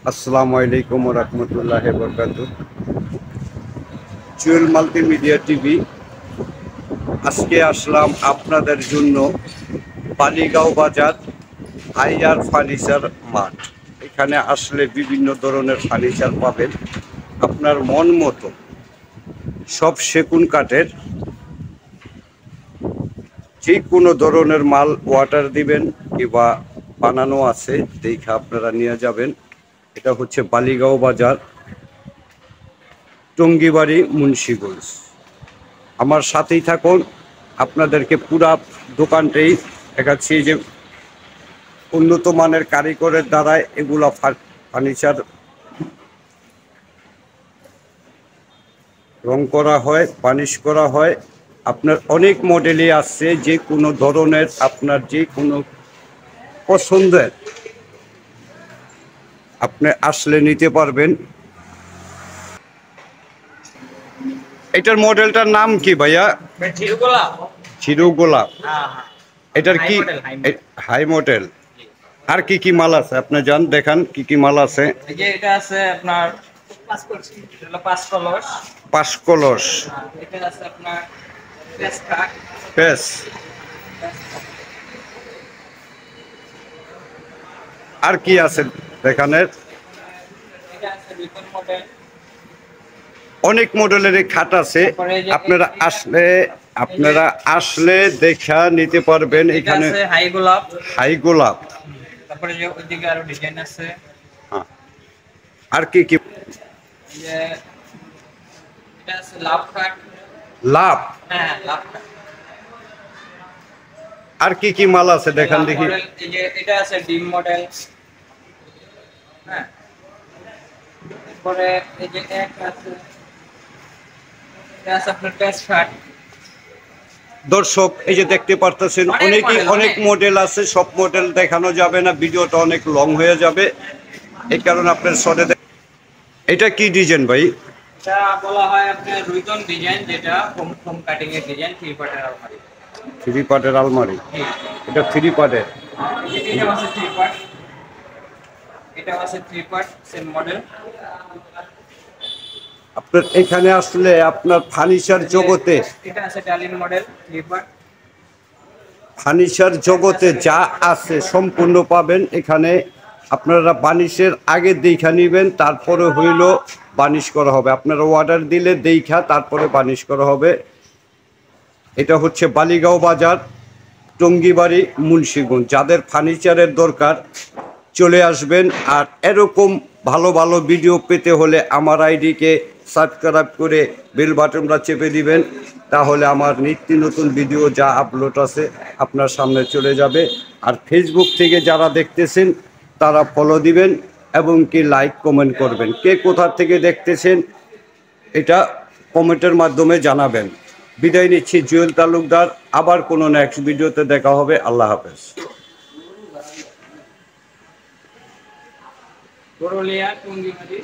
আসসালামু আলাইকুম ওয়া রাহমাতুল্লাহি ওয়া বারাকাতুহু। জুয়েল মাল্টিমিডিয়া টিভি আজকে আসলাম আপনাদের জন্য বালিগাঁও বাজার আইয়ার ফার্নিচার মার্ট। এখানে আসলে বিভিন্ন ধরনের ফার্নিচার পাবেন আপনার মন মতো। সব সেগুন কাঠের, যে কোনো ধরনের মাল অর্ডার দিবেন কিংবা বানানো আছে দেখে আপনারা নিয়ে যাবেন। এটা হচ্ছে বালিগাঁও বাজার, টঙ্গিবাড়ি, মুন্সিগঞ্জ। আমার সাথেই থাকুন, আপনাদেরকে পুরা দোকানটাই দেখাচ্ছি যে উন্নত মানের কারিগরের দ্বারা এগুলা ফার্নিচার রং করা হয়, পালিশ করা হয়। আপনার অনেক মডেলই আসছে, যে কোনো ধরনের আপনার যে কোনো পছন্দের আপনি আসলে নিতে পারবেন। এটার মডেলটার নাম কি ভাইয়া? চিরু গোলাপ। এটার কি হাই মডেল? আর কি কি মাল আছে আপনি জান দেখান, কি কি মাল আছে? এটা আছে আপনার পাঁচ কলস। পাঁচ কলস। এটা আছে আপনার পেস। আর কি আছে দেখানের? অনেক মডেলের খাট আছে, আপনারা আসলে দেখা নিতে পারবেন। এখানে হাই গোলাপ। হাই গোলাপ। তারপরে যে ওইদিকে আরো ডিজাইন আছে। হ্যাঁ, আর কি কি? যে এটা আছে লাভ কাট। লাভ। হ্যাঁ, লাভ কাট। আর কি কি মাল আছে দেখান দেখি। এই যে এটা আছে ডিম মডেল। হ্যাঁ, তারপরে এই যে এক আছে, এটা আছে আপনার পেস্ট কাট। দর্শক এই যে দেখতে পারতেছেন অনেক মডেল আছে, সব মডেল দেখানো যাবে না, ভিডিওটা অনেক লং হয়ে যাবে। এই কারণে আপনার শর্টে। এটা কি ডিজাইন ভাই? এটা বলা হয় আপনার রুইতন ডিজাইন, যেটা ফোম কাটিং এর ডিজাইন, থ্রি পার্টের আলমারি। থ্রি পার্টের আলমারি। এটা থ্রি পার্টের। এটা আছে থ্রি পার্ট। এটা আছে থ্রি পার্ট সেম মডেল। আপনার এখানে আসলে আপনার ফার্নিচার জগতে, এটা আছে ডালিন মডেল থ্রি পার্ট। ফার্নিচার জগতে যা আছে সম্পূর্ণ পাবেন এখানে। আপনারা বানিশের আগে দেখা নেবেন, তারপরে হইল বানিশ করা হবে। আপনারা অর্ডার দিলে দেখা তারপরে বানিশ করা হবে। এটা হচ্ছে বালিগাঁও বাজার, টঙ্গিবাড়ি, মুন্সিগঞ্জ। যাদের ফার্নিচারের দরকার চলে আসবেন। আর এরকম ভালো ভালো ভিডিও পেতে হলে আমার আইডিকে সাবস্ক্রাইব করে বেল বাটনটা চেপে দিবেন, তাহলে আমার নিত্য নতুন ভিডিও যা আপলোড আছে আপনার সামনে চলে যাবে। আর ফেসবুক থেকে যারা দেখতেছেন তারা ফলো দিবেন এবং কি লাইক কমেন্ট করবেন। কে কোথা থেকে দেখতেছেন এটা কমেন্টের মাধ্যমে জানাবেন। বিদায় নিচ্ছি, জুয়েল তালুকদার। আবার কোনো নেক্সট ভিডিওতে দেখা হবে। আল্লাহ হাফেজ। গরুলিয়া টঙ্গিবাড়ি।